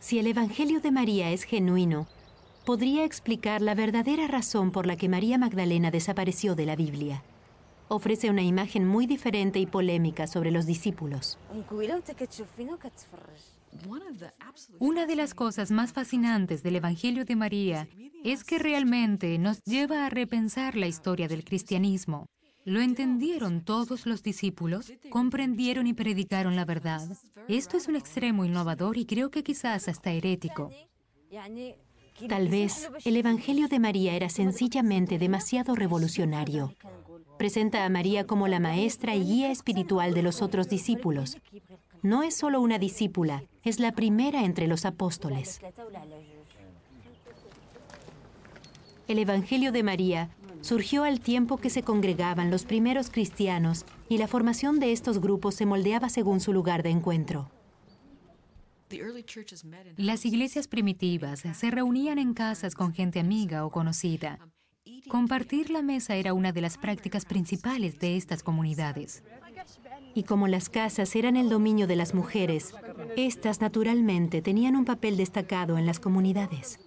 Si el Evangelio de María es genuino, podría explicar la verdadera razón por la que María Magdalena desapareció de la Biblia. Ofrece una imagen muy diferente y polémica sobre los discípulos. Una de las cosas más fascinantes del Evangelio de María es que realmente nos lleva a repensar la historia del cristianismo. ¿Lo entendieron todos los discípulos? ¿Comprendieron y predicaron la verdad? Esto es un extremo innovador y creo que quizás hasta herético. Tal vez el Evangelio de María era sencillamente demasiado revolucionario. Presenta a María como la maestra y guía espiritual de los otros discípulos. No es solo una discípula, es la primera entre los apóstoles. El Evangelio de María surgió al tiempo que se congregaban los primeros cristianos y la formación de estos grupos se moldeaba según su lugar de encuentro. Las iglesias primitivas se reunían en casas con gente amiga o conocida. Compartir la mesa era una de las prácticas principales de estas comunidades. Y como las casas eran el dominio de las mujeres, estas naturalmente tenían un papel destacado en las comunidades.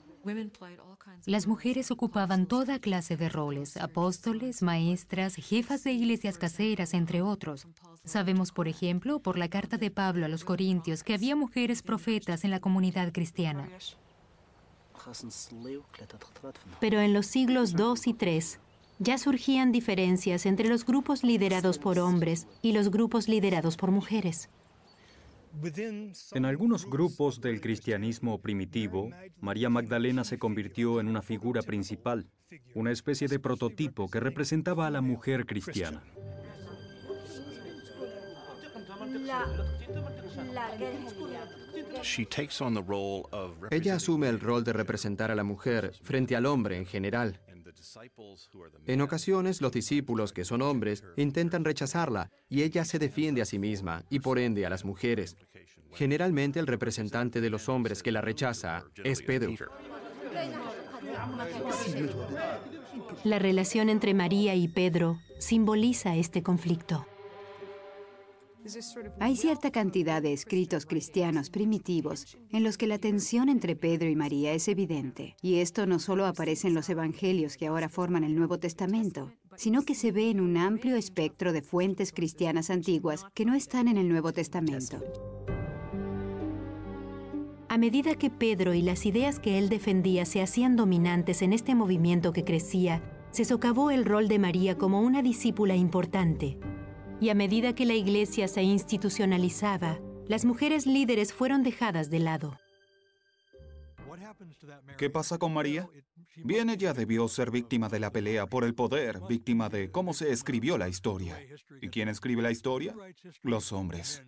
Las mujeres ocupaban toda clase de roles: apóstoles, maestras, jefas de iglesias caseras, entre otros. Sabemos, por ejemplo, por la carta de Pablo a los Corintios, que había mujeres profetas en la comunidad cristiana. Pero en los siglos II y III ya surgían diferencias entre los grupos liderados por hombres y los grupos liderados por mujeres. En algunos grupos del cristianismo primitivo, María Magdalena se convirtió en una figura principal, una especie de prototipo que representaba a la mujer cristiana. Ella asume el rol de representar a la mujer frente al hombre en general. En ocasiones, los discípulos, que son hombres, intentan rechazarla y ella se defiende a sí misma y por ende a las mujeres. Generalmente, el representante de los hombres que la rechaza es Pedro. La relación entre María y Pedro simboliza este conflicto. Hay cierta cantidad de escritos cristianos primitivos en los que la tensión entre Pedro y María es evidente. Y esto no solo aparece en los evangelios que ahora forman el Nuevo Testamento, sino que se ve en un amplio espectro de fuentes cristianas antiguas que no están en el Nuevo Testamento. A medida que Pedro y las ideas que él defendía se hacían dominantes en este movimiento que crecía, se socavó el rol de María como una discípula importante. Y a medida que la iglesia se institucionalizaba, las mujeres líderes fueron dejadas de lado. ¿Qué pasa con María? Bien, ella debió ser víctima de la pelea por el poder, víctima de cómo se escribió la historia. ¿Y quién escribe la historia? Los hombres.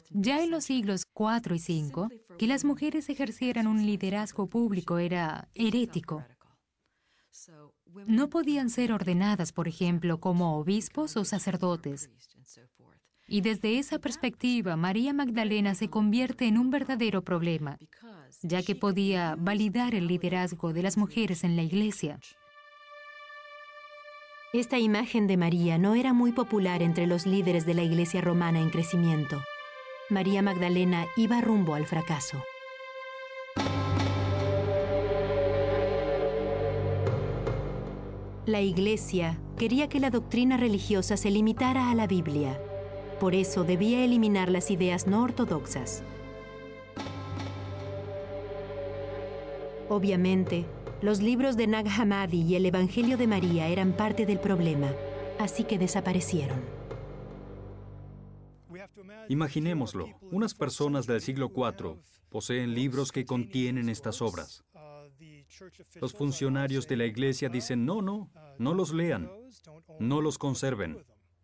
Ya en los siglos IV y V, que las mujeres ejercieran un liderazgo público era herético. No podían ser ordenadas, por ejemplo, como obispos o sacerdotes. Y desde esa perspectiva, María Magdalena se convierte en un verdadero problema, ya que podía validar el liderazgo de las mujeres en la iglesia. Esta imagen de María no era muy popular entre los líderes de la iglesia romana en crecimiento. María Magdalena iba rumbo al fracaso. La iglesia quería que la doctrina religiosa se limitara a la Biblia. Por eso debía eliminar las ideas no ortodoxas. Obviamente, los libros de Nag Hammadi y el Evangelio de María eran parte del problema, así que desaparecieron. Imaginémoslo, unas personas del siglo IV poseen libros que contienen estas obras. Los funcionarios de la iglesia dicen, no los lean, no los conserven.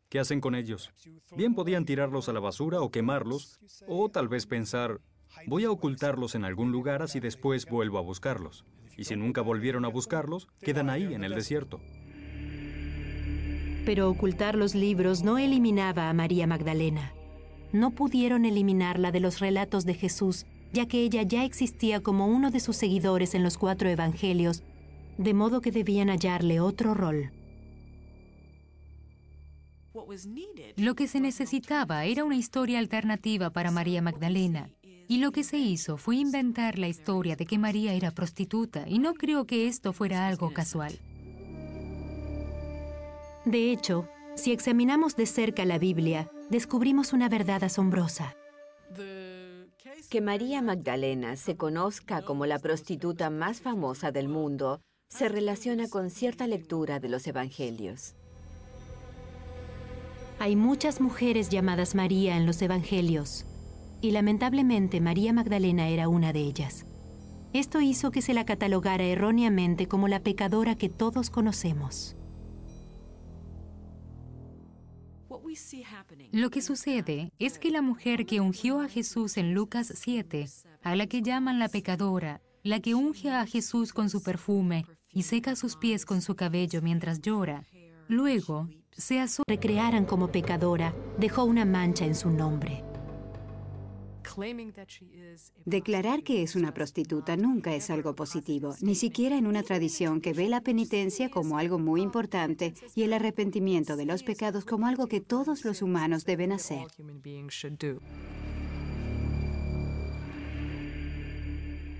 ¿Qué hacen con ellos? Bien podían tirarlos a la basura o quemarlos, o tal vez pensar, voy a ocultarlos en algún lugar así después vuelvo a buscarlos. Y si nunca volvieron a buscarlos, quedan ahí en el desierto. Pero ocultar los libros no eliminaba a María Magdalena. No pudieron eliminarla de los relatos de Jesús, ya que ella ya existía como uno de sus seguidores en los 4 evangelios, de modo que debían hallarle otro rol. Lo que se necesitaba era una historia alternativa para María Magdalena. Y lo que se hizo fue inventar la historia de que María era prostituta, y no creo que esto fuera algo casual. De hecho, si examinamos de cerca la Biblia, descubrimos una verdad asombrosa. Que María Magdalena se conozca como la prostituta más famosa del mundo se relaciona con cierta lectura de los Evangelios. Hay muchas mujeres llamadas María en los Evangelios, y lamentablemente María Magdalena era una de ellas. Esto hizo que se la catalogara erróneamente como la pecadora que todos conocemos. Lo que sucede es que la mujer que ungió a Jesús en Lucas 7, a la que llaman la pecadora, la que unge a Jesús con su perfume y seca sus pies con su cabello mientras llora, luego se recrearan como pecadora, dejó una mancha en su nombre. Declarar que es una prostituta nunca es algo positivo, ni siquiera en una tradición que ve la penitencia como algo muy importante y el arrepentimiento de los pecados como algo que todos los humanos deben hacer.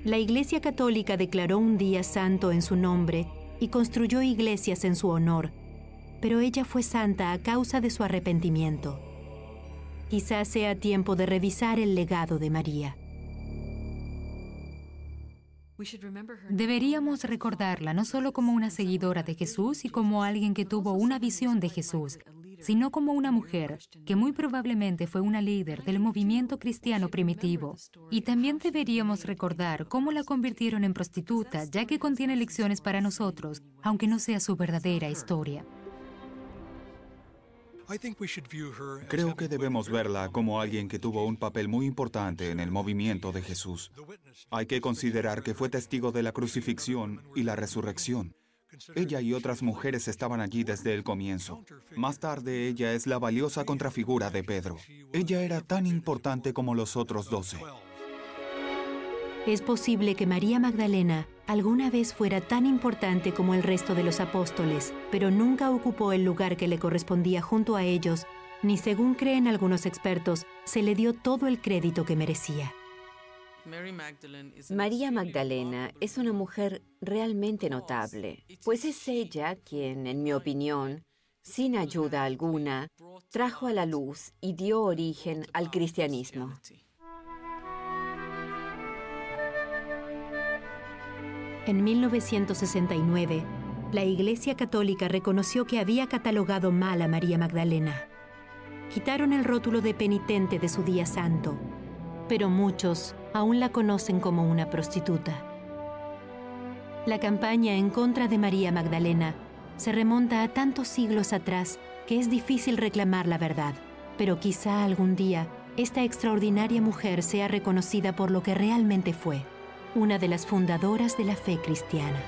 La Iglesia Católica declaró un día santo en su nombre y construyó iglesias en su honor, pero ella fue santa a causa de su arrepentimiento. Quizás sea tiempo de revisar el legado de María. Deberíamos recordarla no solo como una seguidora de Jesús y como alguien que tuvo una visión de Jesús, sino como una mujer que muy probablemente fue una líder del movimiento cristiano primitivo. Y también deberíamos recordar cómo la convirtieron en prostituta, ya que contiene lecciones para nosotros, aunque no sea su verdadera historia. Creo que debemos verla como alguien que tuvo un papel muy importante en el movimiento de Jesús. Hay que considerar que fue testigo de la crucifixión y la resurrección. Ella y otras mujeres estaban allí desde el comienzo. Más tarde, ella es la valiosa contrafigura de Pedro. Ella era tan importante como los otros 12. Es posible que María Magdalena alguna vez fuera tan importante como el resto de los apóstoles, pero nunca ocupó el lugar que le correspondía junto a ellos, ni según creen algunos expertos, se le dio todo el crédito que merecía. María Magdalena es una mujer realmente notable, pues es ella quien, en mi opinión, sin ayuda alguna, trajo a la luz y dio origen al cristianismo. En 1969, la Iglesia Católica reconoció que había catalogado mal a María Magdalena. Quitaron el rótulo de penitente de su día santo, pero muchos aún la conocen como una prostituta. La campaña en contra de María Magdalena se remonta a tantos siglos atrás que es difícil reclamar la verdad, pero quizá algún día esta extraordinaria mujer sea reconocida por lo que realmente fue, una de las fundadoras de la fe cristiana.